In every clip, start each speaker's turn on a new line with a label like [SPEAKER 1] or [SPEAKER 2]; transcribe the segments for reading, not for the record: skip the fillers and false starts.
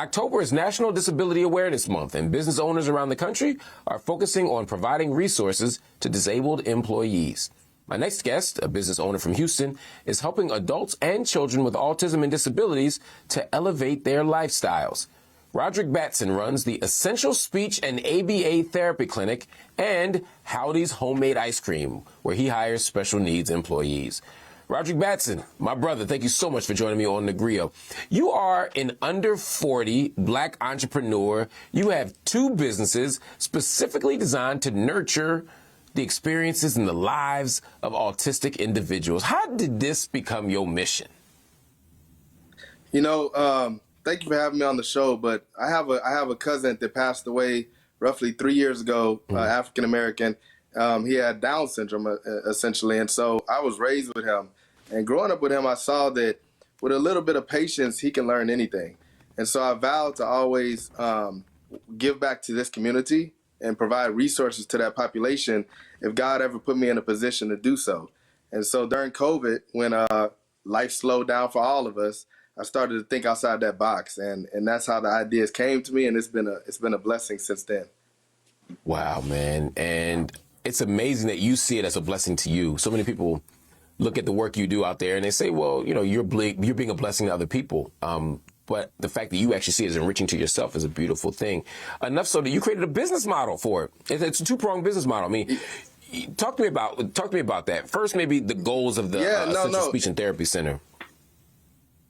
[SPEAKER 1] October is National Disability Awareness Month, and business owners around the country are focusing on providing resources to disabled employees. My next guest, a business owner from Houston, is helping adults and children with autism and disabilities to elevate their lifestyles. Rodri Batson runs the Essential Speech and ABA Therapy Clinic and Howdy's Homemade Ice Cream, where he hires special needs employees. Rodri Batson, my brother, thank you so much for joining me on the Griot. You are an under 40 black entrepreneur. You have two businesses specifically designed to nurture the experiences and the lives of autistic individuals. How did this become your mission?
[SPEAKER 2] You know, thank you for having me on the show, but I have a cousin that passed away roughly 3 years ago, African American. He had Down syndrome, essentially, and so I was raised with him. And growing up with him, I saw that with a little bit of patience, he can learn anything. And so I vowed to always give back to this community and provide resources to that population if God ever put me in a position to do so. And so during COVID, when life slowed down for all of us, I started to think outside that box, and that's how the ideas came to me, and it's been a blessing since then.
[SPEAKER 1] Wow, man. And it's amazing that you see it as a blessing to you. So many people look at the work you do out there and they say, well, you know, you're being a blessing to other people. But the fact that you actually see it as enriching to yourself is a beautiful thing. Enough so that you created a business model for it. It's a two-pronged business model. I mean, talk to me about that. First, maybe the goals of the Essential Speech and Therapy Center.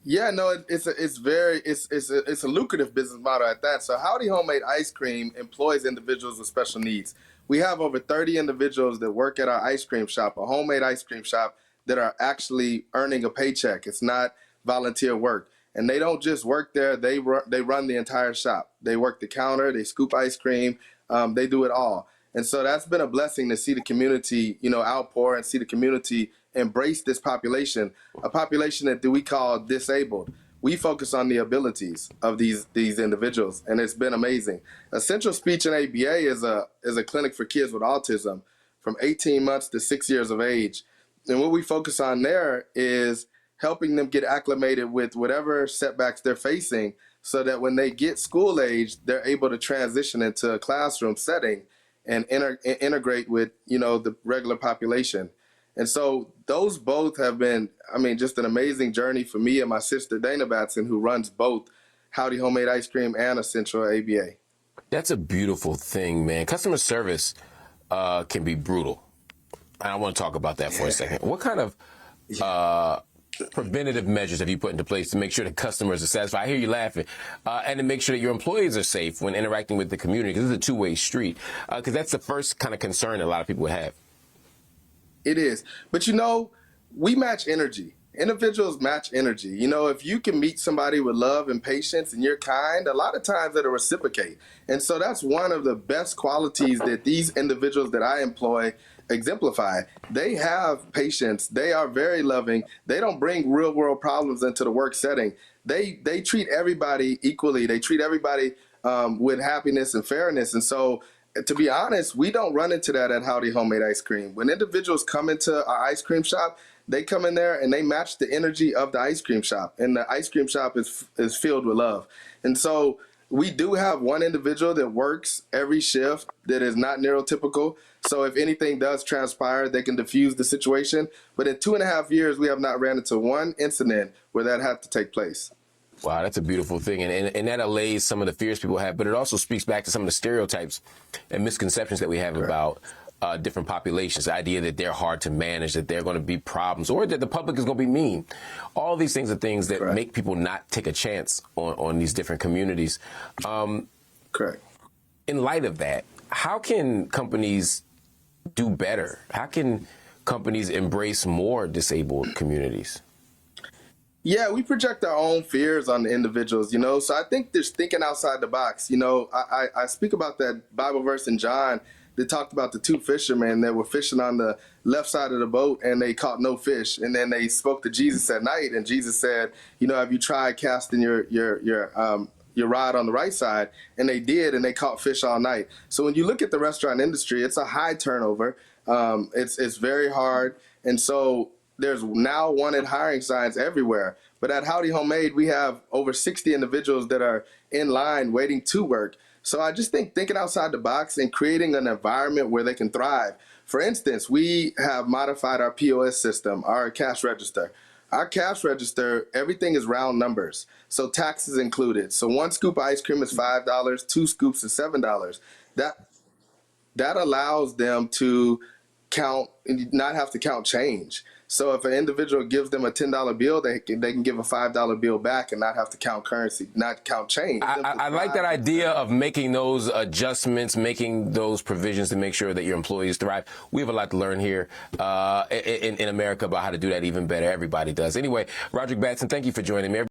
[SPEAKER 2] Yeah, no, it's a lucrative business model at that. So Howdy Homemade Ice Cream employs individuals with special needs. We have over 30 individuals that work at our ice cream shop, a homemade ice cream shop, that are actually earning a paycheck. It's not volunteer work. And they don't just work there, they run the entire shop. They work the counter, they scoop ice cream, they do it all. And so that's been a blessing to see the community, you know, outpour and see the community embrace this population, a population that we call disabled. We focus on the abilities of these individuals, and it's been amazing. Essential Speech and ABA is a clinic for kids with autism from 18 months to 6 years of age. And what we focus on there is helping them get acclimated with whatever setbacks they're facing so that when they get school age, they're able to transition into a classroom setting and integrate with, you know, the regular population. And so those both have been, I mean, just an amazing journey for me and my sister, Dana Batson, who runs both Howdy Homemade Ice Cream and Essential ABA.
[SPEAKER 1] That's a beautiful thing, man. Customer service can be brutal. I want to talk about that for a second. What kind of preventative measures have you put into place to make sure the customers are satisfied? I hear you laughing. And to make sure that your employees are safe when interacting with the community, because it's a two-way street. Because that's the first kind of concern that a lot of people have.
[SPEAKER 2] It is. But, you know, we match energy. Individuals match energy. You know, if you can meet somebody with love and patience and you're kind, a lot of times it'll reciprocate. And so that's one of the best qualities that these individuals that I employ exemplify. They have patience. They are very loving. They don't bring real world problems into the work setting. They treat everybody equally. They treat everybody with happiness and fairness. And so, to be honest, we don't run into that at Howdy Homemade Ice Cream. When individuals come into our ice cream shop, they come in there and they match the energy of the ice cream shop. And the ice cream shop is filled with love. And so we do have one individual that works every shift that is not neurotypical. So if anything does transpire, they can diffuse the situation. But in 2.5 years, we have not ran into one incident where that had to take place.
[SPEAKER 1] Wow, that's a beautiful thing. And that allays some of the fears people have, but it also speaks back to some of the stereotypes and misconceptions that we have about different populations. The idea that they're hard to manage, that they're going to be problems, or that the public is going to be mean. All these things are things that make people not take a chance on these different communities.
[SPEAKER 2] Correct.
[SPEAKER 1] In light of that, how can companies do better? How can companies embrace more disabled communities?
[SPEAKER 2] Yeah, we project our own fears on the individuals, you know. So I think there's thinking outside the box. You know, I speak about that Bible verse in John that talked about the two fishermen that were fishing on the left side of the boat and they caught no fish. And then they spoke to Jesus at night, and Jesus said, you know, have you tried casting your rod on the right side? And they did, and they caught fish all night. So when you look at the restaurant industry, it's a high turnover. It's very hard. And so there's now wanted hiring signs everywhere. But at Howdy Homemade, we have over 60 individuals that are in line waiting to work. So I just think thinking outside the box and creating an environment where they can thrive. For instance, we have modified our POS system, our cash register. Our cash register, everything is round numbers, so taxes included. So 1 scoop of ice cream is $5, 2 scoops is $7. That allows them to count and not have to count change. So if an individual gives them a $10 bill, they can give a $5 bill back and not have to count currency, not count change.
[SPEAKER 1] I like that idea of making those adjustments, making those provisions to make sure that your employees thrive. We have a lot to learn here in America about how to do that even better. Everybody does. Anyway, Rodri Batson, thank you for joining me.